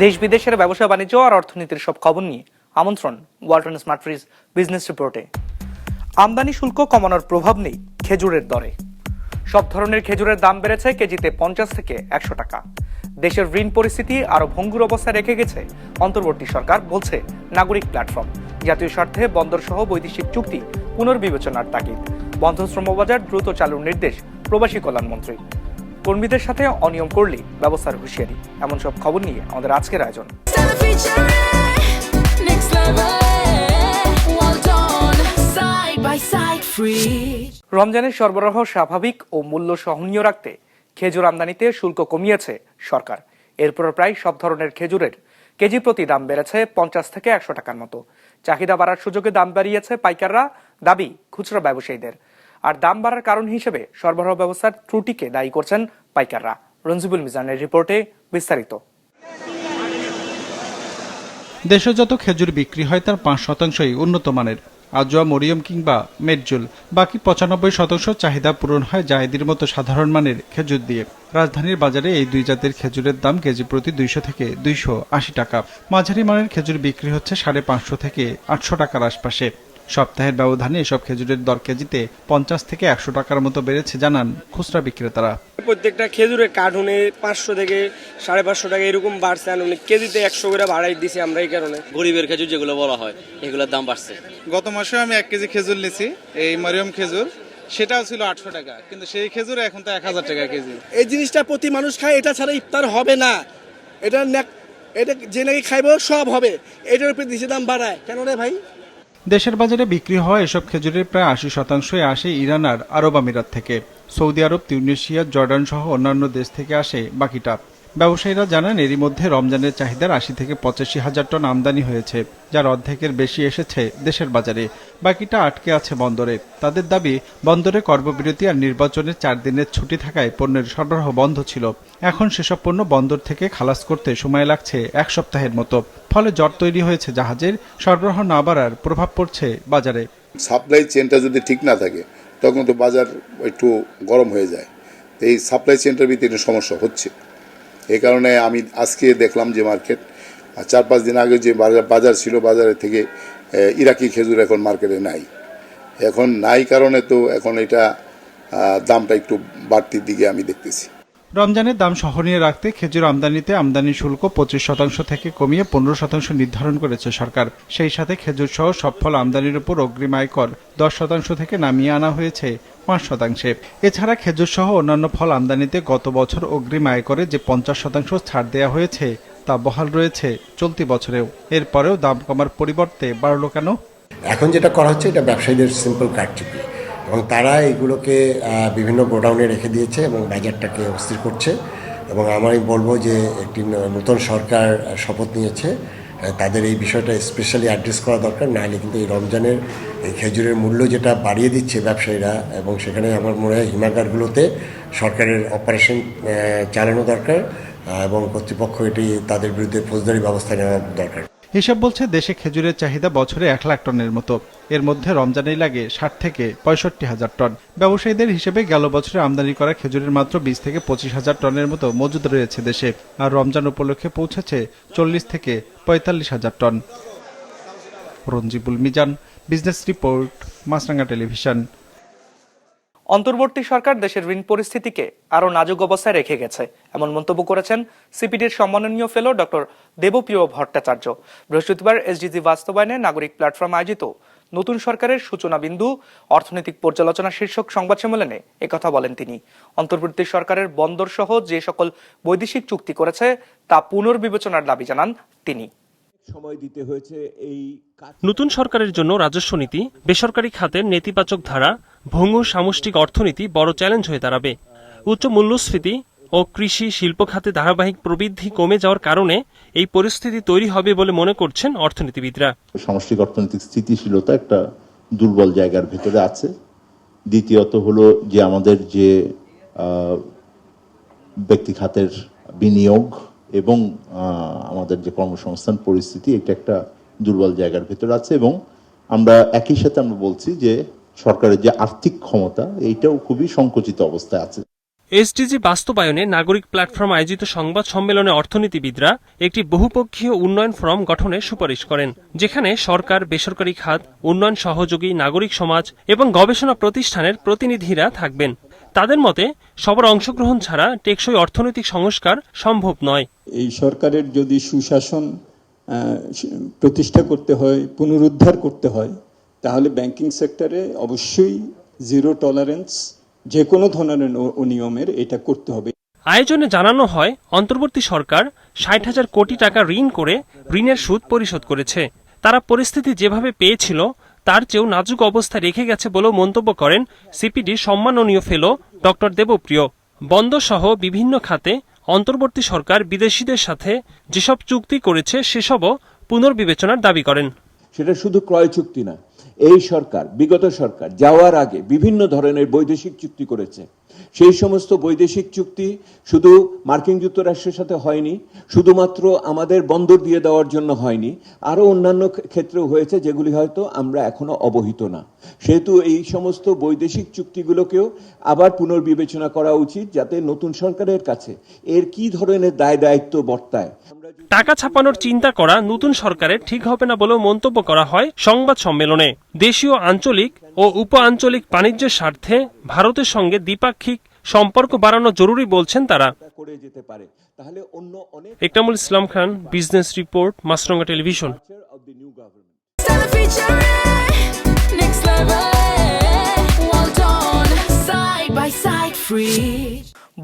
দেশ বিদেশের ব্যবসা বাণিজ্য আর অর্থনীতির সব খবর নিয়ে আমন্ত্রণ ওয়ালটন স্মার্ট ফ্রিজ বিজনেস রিপোর্টে। আমদানি শুল্ক কমানোর প্রভাব নেই খেজুরের দরে। সব ধরনের খেজুরের দাম বেড়েছে কেজিতে 50 থেকে 100 টাকা। দেশের ঋণ পরিস্থিতি আরো ভঙ্গুর অবস্থায় রেখে গেছে অন্তর্বর্তী সরকার, বলছে নাগরিক প্ল্যাটফর্ম। জাতীয় স্বার্থে বন্দর সহ বৈদেশিক চুক্তি পুনর্বিবেচনার তাগিদ। বন্ধ শ্রমবাজার দ্রুত চালুর নির্দেশ প্রবাসী কল্যাণমন্ত্রী। কর্মীদের সাথে অনিয়ম করলে ব্যবস্থার হুঁশিয়ারি। এমন সব খবর নিয়ে আমাদের আজকের আয়োজন। রমজানের সরবরাহ স্বাভাবিক ও মূল্য সহনীয় রাখতে খেজুর আমদানিতে শুল্ক কমিয়েছে সরকার। এরপর প্রায় সব ধরনের খেজুরের কেজি প্রতি দাম বেড়েছে 50 থেকে 100 টাকার মতো। চাহিদা বাড়ার সুযোগে দাম বাড়িয়েছে পাইকাররা, দাবি খুচরা ব্যবসায়ীদের। আর দাম বাড়ার কারণ হিসেবে সরবরাহ ব্যবস্থার ত্রুটিকে দায়ী করছেন পাইকাররা। রঞ্জিবুল মিজানের রিপোর্টে বিস্তারিত। দেশে যত খেজুর বিক্রি হয় তার 5% উন্নত মানের আজোয়া, মরিয়ম কিংবা মেটজুল। বাকি 95% চাহিদা পূরণ হয় জায়েদির মতো সাধারণ মানের খেজুর দিয়ে। রাজধানীর বাজারে এই দুই জাতের খেজুরের দাম কেজি প্রতি 200 থেকে 280 টাকা। মাঝারি মানের খেজুর বিক্রি হচ্ছে 550 থেকে 800 টাকার আশপাশে। সপ্তাহের ব্যবধানে এসব খেজুরের দর কেজিতে 50 থেকে 100 টাকার মতো বেড়েছে, জানান খুচরা বিক্রেতারা। প্রত্যেকটা খেজুরের কার্টুনে 500 থেকে 550 টাকা এরকম বাড়ছে। কেজিতে 100 করে বাড়াই দিছি আমরা। এই কারণে গরিবের খেজুর যেগুলো বলা হয় এগুলোর দাম বাড়ছে। গত মাসে আমি 1 কেজি খেজুর নিয়েছি, এই মরিয়ম খেজুর, সেটাও ছিল 800 টাকা, কিন্তু সেই খেজুর এখন তো 1000 টাকা কেজি। এই জিনিসটা প্রতি মানুষ খায়, এটা ছাড়া ইফতার হবে না। এটা যে নাকি খাইব সব হবে, এটার উপরে দিছে দাম বাড়ায় কেন রে ভাই? দেশের বাজারে বিক্রি হওয়া এসব খেজুরের প্রায় 80% আসে ইরান আর আরব আমিরাত থেকে। সৌদি আরব, তিউনিসিয়া, জর্ডান সহ অন্যান্য দেশ থেকে আসে বাকিটা। ব্যবসায়ীরা জানান, এরই মধ্যে রমজানের চাহিদার 80 থেকে 85 হাজার টন আমদানি হয়েছে, যার অর্ধেকের বেশি এসেছে দেশের বাজারে। বাকিটা আটকে আছে বন্দরে। তাদের দাবি, বন্দরে কর্মবিরতি আর নির্বাচনের 4 দিনের ছুটি থাকায় পণ্যের সরবরাহ বন্ধ ছিল। এখন সেসব পণ্য বন্দর থেকে খালাস করতে সময় লাগছে 1 সপ্তাহের মতো। ফলে জট তৈরি হয়েছে জাহাজের। সরবরাহ না বাড়ার প্রভাব পড়ছে বাজারে। সাপ্লাই চেনটা যদি ঠিক না থাকে তখন তো বাজার একটু গরম হয়ে যায়। এই সাপ্লাই চেনটার ভিতরে সমস্যা হচ্ছে। এই কারণে আমি আজকে দেখলাম যে মার্কেট 4-5 দিন আগে যে বাজার ছিল, বাজারের থেকে ইরাকি খেজুর এখন মার্কেটে নাই। এখন নাই কারণে তো এখন এটা দামটা একটু বাড়তির দিকে আমি দেখতেছি। রমজানের দাম সহনীয় রাখতে খেজুর আমদানিতে আমদানি শুল্ক 25% থেকে কমিয়ে 15% নির্ধারণ করেছে সরকার। সেই সাথে খেজুর সহ সব ফল আমদানির উপর অগ্রিম আয়কর 10% থেকে নামিয়ে আনা হয়েছে 5%। এছাড়া খেজুর সহ অন্যান্য ফল আমদানিতে গত বছর অগ্রিম আয়করে যে 50% ছাড় দেওয়া হয়েছে তা বহাল রয়েছে চলতি বছরেও। এরপরেও দাম কমার পরিবর্তে বাড়লো কেন? এখন যেটা করা হচ্ছে এটা ব্যবসায়ীদের সিম্পল কারচুপি, এবং তারা এগুলোকে বিভিন্ন গোডাউনে রেখে দিয়েছে এবং বাজারটাকে অস্থির করছে। এবং আমি বলবো যে একটি নতুন সরকার শপথ নিয়েছে, তাদের এই বিষয়টা স্পেশালি অ্যাড্রেস করা দরকার। নাহলে কিন্তু এই রমজানের এই খেজুরের মূল্য যেটা বাড়িয়ে দিচ্ছে ব্যবসায়ীরা, এবং সেখানে আমার মনে হয় হিমাগারগুলোতে সরকারের অপারেশন চালানো দরকার এবং কর্তৃপক্ষ এটি তাদের বিরুদ্ধে ফৌজদারি ব্যবস্থা নেওয়া দরকার। হিসাব বলছে দেশে খেজুরের চাহিদা বছরে 1 লাখ টনের মতো। এর মধ্যে রমজানেই লাগে 60 থেকে 65 হাজার টন। ব্যবসায়ীদের হিসেবে গেল বছরে আমদানি করা খেজুরের মাত্র 20 থেকে 25 হাজার টনের মতো মজুদ রয়েছে দেশে। আর রমজান উপলক্ষে পৌঁছেছে 40 থেকে 45 হাজার টন। Ranjibul Mizan, business report, Maasranga television. অন্তর্বর্তী সরকার দেশের ঋণ পরিস্থিতিকে আরো নাজুক অবস্থায় রেখে গেছে, এমন মন্তব্য করেছেন সিপিডির সম্মাননীয় ফেলো ডক্টর দেবপ্রিয় ভট্টাচার্য। বৃহস্পতিবার এসডিজি বাস্তবায়নে নাগরিক প্ল্যাটফর্ম আয়োজিত নতুন সরকারের সূচনা বিন্দু অর্থনৈতিক পর্যালোচনা শীর্ষক সংবাদ সম্মেলনে একথা বলেন তিনি। অন্তর্বর্তী সরকারের বন্দর সহ যে সকল বৈদেশিক চুক্তি করেছে তা পুনর্বিবেচনার দাবি জানান তিনি। সময় দিতে হয়েছে। এই নতুন সরকারের জন্য রাজস্ব নীতি, বেসরকারি খাতের নেতিবাচক ধারা, ভঙ্গুর সামষ্টিক অর্থনীতি বড় চ্যালেঞ্জ হয়ে দাঁড়াবে। উচ্চ মূল্যস্ফীতি ও কৃষি শিল্প খাতে ধারাবাহিক প্রবৃদ্ধি কমে যাওয়ার কারণে এই পরিস্থিতি তৈরি হবে বলে মনে করছেন অর্থনীতিবিদরা। সামষ্টিক অর্থনৈতিক স্থিতিশীলতা একটা দুর্বল জায়গার ভেতরে আছে। দ্বিতীয়ত হলো যে আমাদের যে ব্যক্তি খাতের বিনিয়োগ এবং আমাদের যে কর্মসংস্থান পরিস্থিতি, এটা একটা দুর্বল জায়গার ভেতরে আছে। এবং আমরা একই সাথে আমরা বলছি যে সরকারের যে আর্থিক ক্ষমতা, এইটাও খুবই সংকুচিত অবস্থায় আছে। এসডিজি বাস্তবায়নে নাগরিক প্ল্যাটফর্ম আয়োজিত সংবাদ সম্মেলনে অর্থনীতিবিদরা একটি বহুপক্ষীয় উন্নয়ন ফোরাম গঠনের সুপারিশ করেন, যেখানে সরকার, বেসরকারি খাত, উন্নয়ন সহযোগী নাগরিক সমাজ এবং গবেষণা প্রতিষ্ঠানের প্রতিনিধিরা থাকবেন। তাদের মতে সবার অংশগ্রহণ ছাড়া টেকসই অর্থনৈতিক সংস্কার সম্ভব নয়। এই সরকারের যদি সুশাসন প্রতিষ্ঠা করতে হয়, পুনরুদ্ধার করতে হয়, তাহলে ব্যাংকিং সেক্টরে অবশ্যই জিরো টলারেন্স যে কোনো ধরনের অনিয়মের এটা করতে হবে। আয়োজনে জানানো হয়, অন্তর্বর্তী সরকার ৬০,০০০ কোটি টাকা ঋণ করে ঋণের সুদ পরিশোধ করেছে। তারা পরিস্থিতি যেভাবে পেয়েছিল তার চেয়েও নাজুক অবস্থায় রেখে গেছে বলেও মন্তব্য করেন সিপিডির সম্মাননীয় ফেলো ডক্টর দেবপ্রিয়। বন্দরসহ বিভিন্ন খাতে অন্তর্বর্তী সরকার বিদেশিদের সাথে যেসব চুক্তি করেছে সেসবও পুনর্বিবেচনার দাবি করেন। সেটা শুধু ক্রয় চুক্তি না, এই সরকার, বিগত সরকার যাওয়ার আগে বিভিন্ন ধরনের বৈদেশিক চুক্তি করেছে। সেই সমস্ত বৈদেশিক চুক্তি শুধু মার্কিন যুক্তরাষ্ট্রের সাথে হয়নি, শুধুমাত্র আমাদের বন্দর দিয়ে দেওয়ার জন্য হয়নি, আরও অন্যান্য ক্ষেত্রেও হয়েছে যেগুলি হয়তো আমরা এখনো অবহিত না। সেহেতু এই সমস্ত বৈদেশিক চুক্তিগুলোকেও আবার পুনর্বিবেচনা করা উচিত, যাতে নতুন সরকারের কাছে এর কি ধরনের দায় দায়িত্ব বর্তায়। টাকা ছাপানোর চিন্তা করা নতুন সরকারের ঠিক হবে না বলেও মন্তব্য করা হয় সংবাদ সম্মেলনে। দেশীয়, আঞ্চলিক ও উপ আঞ্চলিক বাণিজ্যের স্বার্থে ভারতের সঙ্গে দ্বিপাক্ষিক সম্পর্ক বাড়ানো জরুরি বলছেন তারা। একরামুল ইসলাম খান, বিজনেস রিপোর্ট, মাছরাঙা টেলিভিশন।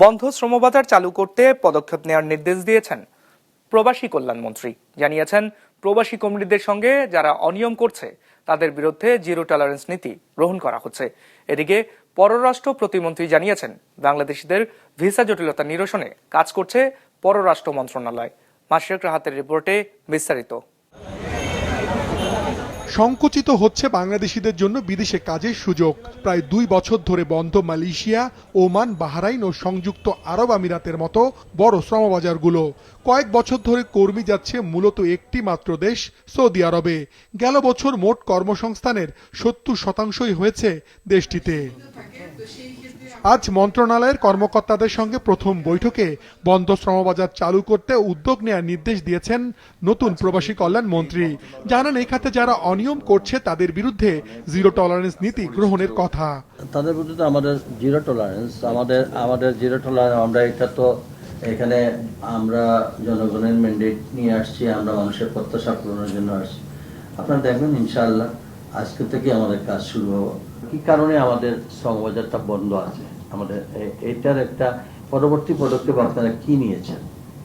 বন্ধ শ্রমবাজার চালু করতে পদক্ষেপ নেওয়ার নির্দেশ দিয়েছেন প্রবাসী কল্যাণমন্ত্রী। জানিয়েছেন, প্রবাসী কমিটিদের সঙ্গে যারা অনিয়ম করছে তাদের বিরুদ্ধে জিরো টলারেন্স নীতি গ্রহণ করা হচ্ছে। এদিকে পররাষ্ট্র প্রতিমন্ত্রী জানিয়েছেন, বাংলাদেশিদের ভিসা জটিলতা নিরসনে কাজ করছে পররাষ্ট্র মন্ত্রণালয়। মাশরাক রাহাতের রিপোর্টে বিস্তারিত। সংকুচিত হচ্ছে বাংলাদেশিদের জন্য বিদেশে কাজের সুযোগ। প্রায় 2 বছর ধরে বন্ধ মালয়েশিয়া, ওমান, বাহরাইন ও সংযুক্ত আরব আমিরাতের মতো বড় শ্রমবাজারগুলো। কয়েক বছর ধরে কর্মী যাচ্ছে মূলত একটি মাত্র দেশ, সৌদি আরবে। গেল বছর মোট কর্মসংস্থানের 70% হয়েছে দেশটিতে। আজ মন্ত্রণালয়ের কর্মকর্তাদের সঙ্গে প্রথম বৈঠকে বন্ধ শ্রমবাজার চালু করতে উদ্যোগ নেওয়ার নির্দেশ দিয়েছেন নতুন প্রবাসী কল্যাণ মন্ত্রী। জানান, এই খাতে যারা অনিয়ম করছে তাদের বিরুদ্ধে জিরো টলারেন্স নীতি গ্রহণের কথা। তাদের বিরুদ্ধে আমাদের জিরো টলারেন্স, আমাদের জিরো টলারেন্স। আমরা এটা তো এখানে আমরা জনগণের ম্যান্ডেট নিয়ে আসছি, আমরা মানুষের প্রত্যাশা পূরণের জন্য আসছি। আপনারা দেখবেন ইনশাআল্লাহ আজকে থেকে আমাদের কাজ শুরু হবে। কি কারণে আমাদের শ্রমবাজারটা বন্ধ আছে, আমাদের এটার একটা পরবর্তী পদক্ষেপ আপনারা কি নিয়েছেন,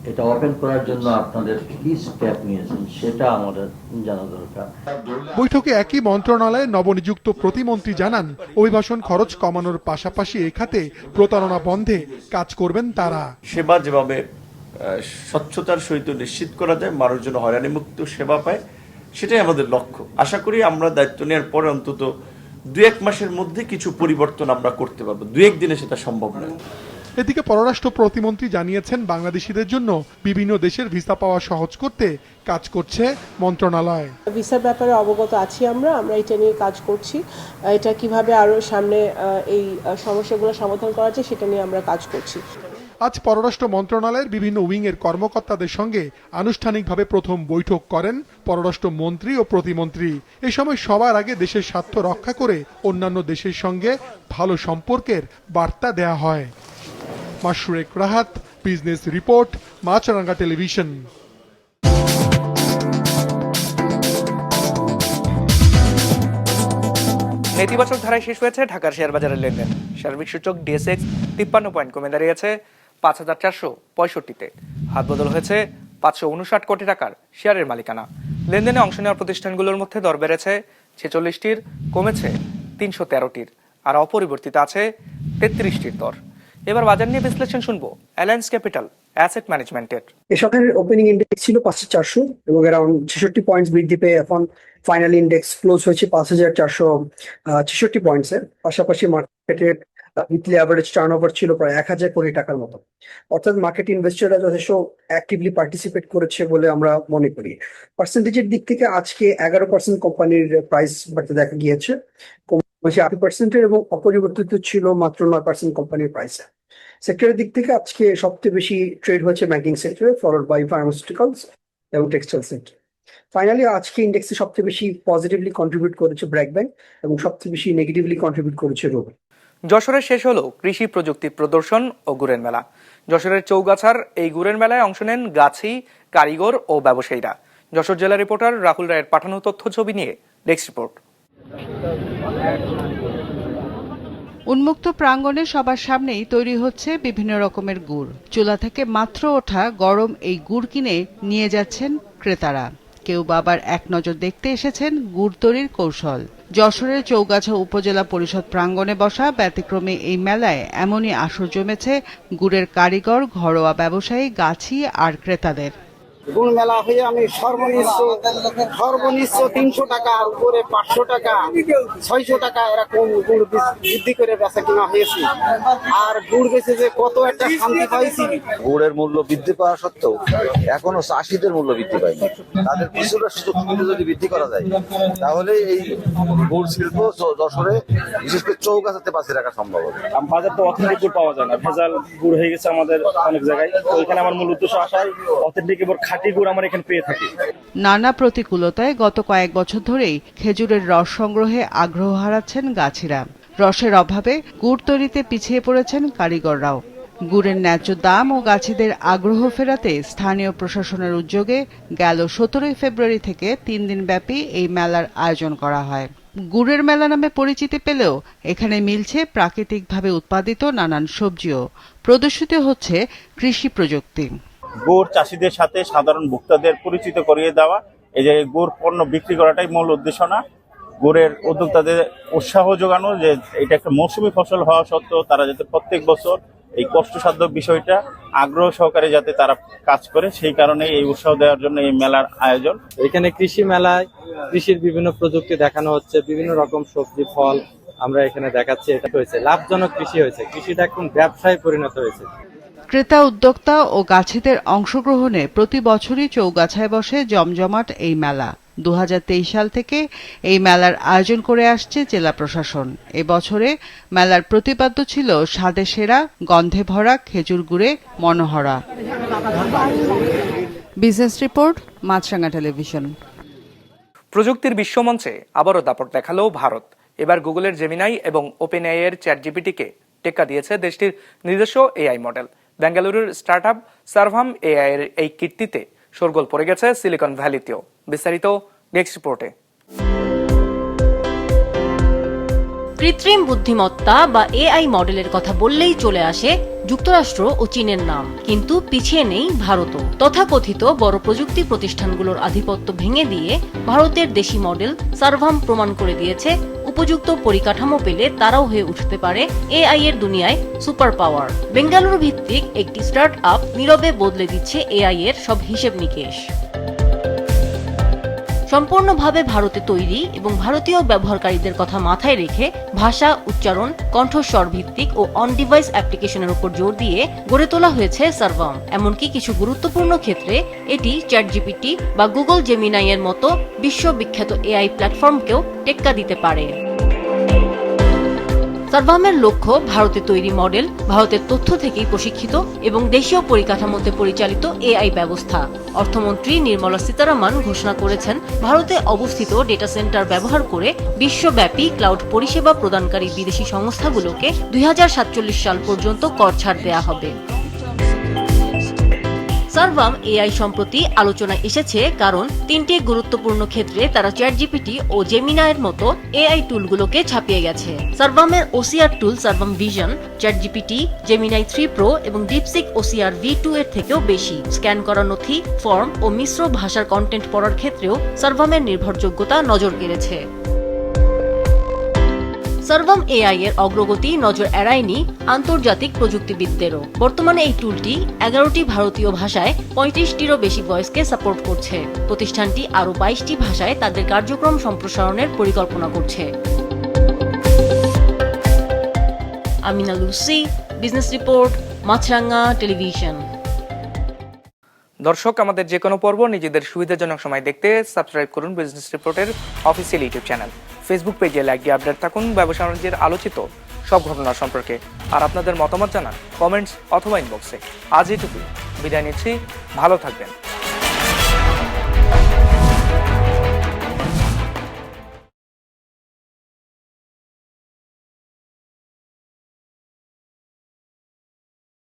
এটা ওপেন করার জন্য আপনাদের কি স্টেপ নিয়েছেন সেটা আমাদের জানা দরকার। বৈঠকে একই মন্ত্রণালয়ের নবনিযুক্ত প্রতিমন্ত্রী জানান, অভিবাসন খরচ কমানোর পাশাপাশি এই খাতে প্রতারণা বন্ধে কাজ করবেন তারা। সেবা যেভাবে স্বচ্ছতার সহিত নিশ্চিত করা যায়, মানুষ যেন হয়রানিমুক্ত সেবা পায়, সেটাই আমাদের লক্ষ্য। আশা করি আমরা দায়িত্ব নেওয়ার পরে অন্তত 2-1 মাসের মধ্যে কিছু পরিবর্তন আমরা করতে পারবো, 2-1 দিনে সেটা সম্ভব নয়। এদিকে পররাষ্ট্র প্রতিমন্ত্রী জানিয়েছেন, বাংলাদেশিদের জন্য বিভিন্ন দেশের ভিসা পাওয়া সহজ করতে কাজ করছে মন্ত্রণালয়। ভিসার ব্যাপারে অবগত আছি, আমরা এটা নিয়ে কাজ করছি। এটা কিভাবে আরো সামনে এই সমস্যাগুলো সমাধান করা যায় সেটা নিয়ে আমরা কাজ করছি। আজ পররাষ্ট্র মন্ত্রণালয়ের বিভিন্ন উইংয়ের কর্মকর্তাদের সঙ্গে আনুষ্ঠানিকভাবে প্রথম বৈঠক করেন পররাষ্ট্র মন্ত্রী ও প্রতিমন্ত্রী। এ সময় সবার আগে দেশের স্বার্থ রক্ষা করে অন্যান্য দেশের সঙ্গে ভালো সম্পর্কের বার্তা দেয়া হয়। মাশরাক রাহাত, বিজনেস রিপোর্ট, মাছরাঙা টেলিভিশন। নেতিবাচক ধারায় শেষ হয়েছে ঢাকার শেয়ার বাজারের লেনদেন। সার্বিক সূচক ডিএসএক্স 53 পয়েন্ট কমে দাঁড়িয়েছে 5465-তে। হাত বদল হয়েছে 559 কোটি টাকার শেয়ারের মালিকানা। লেনদেনে অংশ নেওয়া প্রতিষ্ঠানগুলোর মধ্যে দর বেড়েছে 46টির, কমেছে 313টির, আর অপরিবর্তিত আছে 33টির দর। এবার বাজার নিয়ে বিশ্লেষণ শুনবো অ্যালায়েন্স ক্যাপিটাল অ্যাসেট ম্যানেজমেন্টের। এই সপ্তাহের ওপেনিং ইন্ডেক্স ছিল 5400 এবং অ্যারাউন্ড 66 পয়েন্টস বৃদ্ধি পেয়ে এখন ফাইনাল ইন্ডেক্স ক্লোজ হয়েছে 5466 পয়েন্টসে। পাশাপাশি মার্কেটের উইকলি অ্যাভারেজ টার্নওভার ছিল প্রায় 1000 কোটি টাকার মতো। অর্থাৎ মার্কেট ইনভেস্টররা যথেষ্ট অ্যাক্টিভলি পার্টিসিপেট করেছে বলে আমরা মনে করি। পার্সেন্টেজের দিক থেকে আজকে 11% কোম্পানির প্রাইস বাড়তে দেখা গিয়েছে, 8% এবং অপরিবর্তিত ছিল মাত্র 9% কোম্পানির প্রাইসে। সেক্টরের দিক থেকে আজকে সবচেয়ে বেশি ট্রেড হচ্ছে ব্যাংকিং সেক্টরে, ফলোড বাই ফার্মাসিউটিক্যালস এবং টেক্সটাইল সেক্টর। ফাইনালি আজকে ইন্ডেক্সে সবচেয়ে বেশি পজিটিভলি কন্ট্রিবিউট করেছে ব্র্যাক ব্যাংক এবং সবচেয়ে বেশি নেগেটিভলি কন্ট্রিবিউট করেছে রোবো। যশোরে শেষ হলো কৃষি প্রযুক্তি প্রদর্শন ও গুড়ের মেলা। যশোরের চৌগাছার এই গুড়ের মেলায় অংশ নেন গাছি, কারিগর ও ব্যবসায়ীরা। যশোর জেলা রিপোর্টার রাহুল রায়ের পাঠানো তথ্য ছবি নিয়ে ডেস্ক রিপোর্ট। উন্মুক্ত প্রাঙ্গণে সবার সামনেই তৈরি হচ্ছে বিভিন্ন রকমের গুড়। চুলা থেকে মাত্র ওঠা গরম এই গুড় কিনে নিয়ে যাচ্ছেন ক্রেতারা। কেউ বাবার এক নজর দেখতে এসেছেন গুড় তৈরির কৌশল। যশোরের চৌগাছা উপজেলা পরিষদ প্রাঙ্গণে বসা ব্যতিক্রমী এই মেলায় এমনই আসর জমেছে গুড়ের কারিগর, ঘরোয়া ব্যবসায়ী, গাছি আর ক্রেতাদের। গুড় মেলা হয়ে আমি সর্বনিম্ন 300 টাকা, আর উপরে 500 টাকা, 600 টাকা এরকম গুড় বৃদ্ধি করে বেচা কিনা হয়েছে। আর গুড় বেচে যে কত একটা শান্তি পাইছি। গুড়ের মূল্য বৃদ্ধি পাওয়া সত্ত্বেও এখনো চাষিদের মূল্য বৃদ্ধি পায়নি। তাদের কিছুটা সুযোগ সুবিধা যদি বৃদ্ধি করা যায় তাহলে এই গুড় শিল্প যশোরে বিশেষ করে চৌগাছাতে বাঁচিয়ে রাখা সম্ভব হবে। বাজার তো অথেন্টিক গুড় পাওয়া যায় না, ভেজাল গুড় হয়ে গেছে আমাদের অনেক জায়গায়। তো এখানে আমার মূল উদ্দেশ্য আসায় অথেন্টিক এবং খাঁটি গুড় আমরা এখানে পেয়ে থাকি। নানা প্রতিকূলতায় গত কয়েক বছর ধরেই খেজুরের রস সংগ্রহে আগ্রহ হারাচ্ছেন গাছিরা। রসের অভাবে গুড় তৈরিতে পিছিয়ে পড়েছেন কারিগররাও। গুড়ের ন্যায্য দাম ও গাছিদের আগ্রহ ফেরাতে স্থানীয় প্রশাসনের উদ্যোগে গেল 17 ফেব্রুয়ারি থেকে 3 দিন ব্যাপী এই মেলার আয়োজন করা হয়। গুড়ের মেলা নামে পরিচিতি পেলেও এখানে মিলছে প্রাকৃতিকভাবে উৎপাদিত নানান সবজিও। প্রদর্শিত হচ্ছে কৃষি প্রযুক্তি। গুড় চাষিদের সাথে সাধারণ ভোক্তাদের পরিচিত করিয়ে দেওয়া, এই যে গুড় পণ্য বিক্রি করাটাই মূল উদ্দেশ্য না। গুড়ের উদ্যোক্তাদের উৎসাহ যোগানো, যে এটা একটা মৌসুমী ফসল হওয়া সত্ত্বেও তারা যাতে প্রত্যেক বছর এই কষ্টসাধ্য বিষয়টা আগ্রহ সহকারে যাতে তারা কাজ করে, সেই কারণে এই উৎসাহ দেওয়ার জন্য এই মেলার আয়োজন। এখানে কৃষি মেলায় কৃষির বিভিন্ন প্রযুক্তি দেখানো হচ্ছে, বিভিন্ন রকম সবজি ফল আমরা এখানে দেখাচ্ছি। এটা হয়েছে লাভজনক কৃষি হয়েছে, কৃষিটা এখন ব্যবসায় পরিণত হয়েছে। ক্রেতা, উদ্যোক্তা ও গাছিদের অংশগ্রহণে প্রতি বছরই চৌগাছায় বসে জমজমাট এই মেলা। 2023 সাল থেকে এই মেলার আয়োজন করে আসছে জেলা প্রশাসন। এবছরে মেলার প্রতিপাদ্য ছিল স্বাদে সেরা, গন্ধে ভরা, খেজুর গুড়ে মনোহরা। বিজনেস রিপোর্ট, মাছরাঙা টেলিভিশন। প্রযুক্তির বিশ্বমঞ্চে আবারও দাপট দেখালো ভারত। এবার গুগলের জেমিনাই এবং ওপেন এআই এর চ্যাটজিপিটিকে টেক্কা দিয়েছে দেশটির নিজস্ব এআই মডেল। বেঙ্গালুরুর স্টার্টআপ সার্ভাম এআই এর এই কীর্তিতে শোরগোল পড়ে গেছে সিলিকন ভ্যালিতেও। বিস্তারিত নেক্সট রিপোর্টে। কৃত্রিম বুদ্ধিমত্তা বা এআই মডেলের কথা বললেই চলে আসে যুক্তরাষ্ট্র ও চীনের নাম, কিন্তু পিছিয়ে নেই ভারতও। তথাকথিত বড় প্রযুক্তি প্রতিষ্ঠানগুলোর আধিপত্য ভেঙে দিয়ে ভারতের দেশি মডেল সার্ভাম প্রমাণ করে দিয়েছে উপযুক্ত পরিকাঠামো পেলে তারাও হয়ে উঠতে পারে এআই এর দুনিয়ায় সুপার পাওয়ার। বেঙ্গালুরু ভিত্তিক একটি স্টার্ট আপ নীরবে বদলে দিচ্ছে এআই এর সব হিসেব নিকেশ। সম্পূর্ণভাবে ভারতে তৈরি এবং ভারতীয় ব্যবহারকারীদের কথা মাথায় রেখে ভাষা, উচ্চারণ, কণ্ঠস্বর ভিত্তিক ও অন ডিভাইস অ্যাপ্লিকেশনের উপর জোর দিয়ে গড়ে তোলা হয়েছে সার্ভাম। এমনকি কিছু গুরুত্বপূর্ণ ক্ষেত্রে এটি চ্যাটজিপিটি বা গুগল জেমিনাই এর মতো বিশ্ববিখ্যাত এআই প্ল্যাটফর্মকেও টেক্কা দিতে পারে। সার্ভামের লক্ষ্য ভারতে তৈরি মডেল ভারতের তথ্য থেকেই প্রশিক্ষিত এবং দেশীয় পরিকাঠামোতে পরিচালিত এআই ব্যবস্থা। অর্থমন্ত্রী নির্মলা সীতারামন ঘোষণা করেছেন, ভারতে অবস্থিত ডেটা সেন্টার ব্যবহার করে বিশ্বব্যাপী ক্লাউড পরিষেবা প্রদানকারী বিদেশি সংস্থাগুলোকে 2047 সাল পর্যন্ত কর ছাড় দেওয়া হবে। সার্ভাম এআই সম্প্রতি আলোচনায় এসেছে কারণ 3টি গুরুত্বপূর্ণ ক্ষেত্রে তারা চ্যাটজিপিটি ও জেমিনাইয়ের মতো এআই টুলগুলোকে ছাপিয়ে গেছে। সার্ভামের ওসিআর টুল সার্ভাম ভিশন চ্যাটজিপিটি, জেমিনাই 3 প্রো এবং ডিপসিক ওসিআর V2 এর থেকেও বেশি। স্ক্যান করা নথি, ফর্ম ও মিশ্র ভাষার কন্টেন্ট পড়ার ক্ষেত্রেও সার্ভামের নির্ভরযোগ্যতা নজর কেড়েছে। সার্ভাম এআই এর অগ্রগতি নজর এড়ায়নি আন্তর্জাতিক প্রযুক্তিবিদদেরও। বর্তমানে এই টুলটি 11টি ভারতীয় ভাষায় 35টিরও বেশি ভয়েসকে সাপোর্ট করছে। প্রতিষ্ঠানটি আরও 22টি ভাষায় তাদের কার্যক্রম সম্প্রসারণের পরিকল্পনা করছে। আমিনা লুসি, বিজনেস রিপোর্ট, মাছরাঙা টেলিভিশন। দর্শক, আমাদের যে কোনো পর্ব নিজেদের সুবিধাজনক সময় দেখতে সাবস্ক্রাইব করুন বিজনেস রিপোর্টের অফিসিয়াল ইউটিউব চ্যানেল। ফেসবুক পেজে লাইক দিয়ে আপডেট থাকুন ব্যবসা বাণিজ্যের আলোচিত সব ঘটনা সম্পর্কে। আর আপনাদের মতামত জানান কমেন্টস অথবা ইনবক্সে। আজ এইটুকুই, বিদায় নিচ্ছি, ভালো থাকবেন।